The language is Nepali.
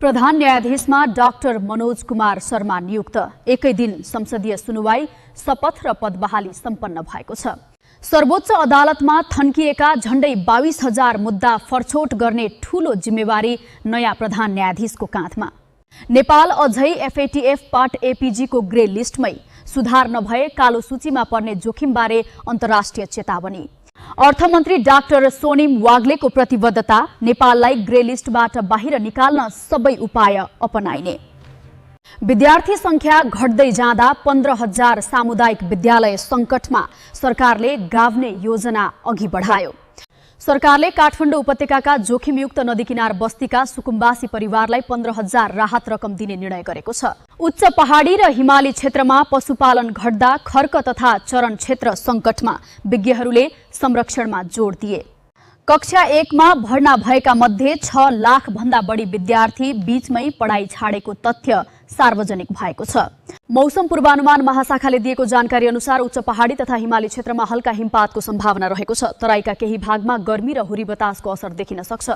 प्रधान न्यायाधीशमा डाक्टर मनोज कुमार शर्मा नियुक्त। एकै दिन संसदीय सुनुवाई, शपथ र पदबहाली सम्पन्न भएको छ। सर्वोच्च अदालतमा थन्किएका झण्डै 22,000 मुद्दा फरछोट गर्ने ठूलो जिम्मेवारी नयाँ प्रधान न्यायाधीशको काँधमा। नेपाल अझै एफएटीएफ पार्ट एपीजी को ग्रे लिस्टमै, सुधार नभए कालो सूचीमा पर्ने जोखिमबारे अन्तर्राष्ट्रिय चेतावनी। अर्थमन्त्री डाक्टर सोनिम वाग्लेको प्रतिबद्धता, नेपाललाई ग्रे लिस्टबाट बाहिर निकाल्न सबै उपाय अपनाइने। विद्यार्थी संख्या घट्दै जाँदा 15,000 सामुदायिक विद्यालय संकटमा, सरकारले गाभ्ने योजना अघि बढायो। सरकारले काठमाडौँ उपत्यकाका जोखिमयुक्त नदी किनार बस्तीका सुकुम्बासी परिवारलाई 15,000 राहत रकम दिने निर्णय गरेको छ। उच्च पहाडी र हिमाली क्षेत्रमा पशुपालन घट्दा खर्क तथा चरण क्षेत्र संकटमा, विज्ञहरूले संरक्षणमा जोड दिए। कक्षा 1 मा भर्ना भएका मध्ये 6 लाख भन्दा बढी विद्यार्थी बीचमै पढाइ छाडेको तथ्य सार्वजनिक भएको छ। मौसम पूर्वानुमान महाशाखाले दिएको जानकारी अनुसार उच्च पहाडी तथा हिमाली क्षेत्रमा हल्का हिमपातको सम्भावना रहेको छ। तराईका केही भागमा गर्मी र हुरी बतासको असर देखिन सक्छ।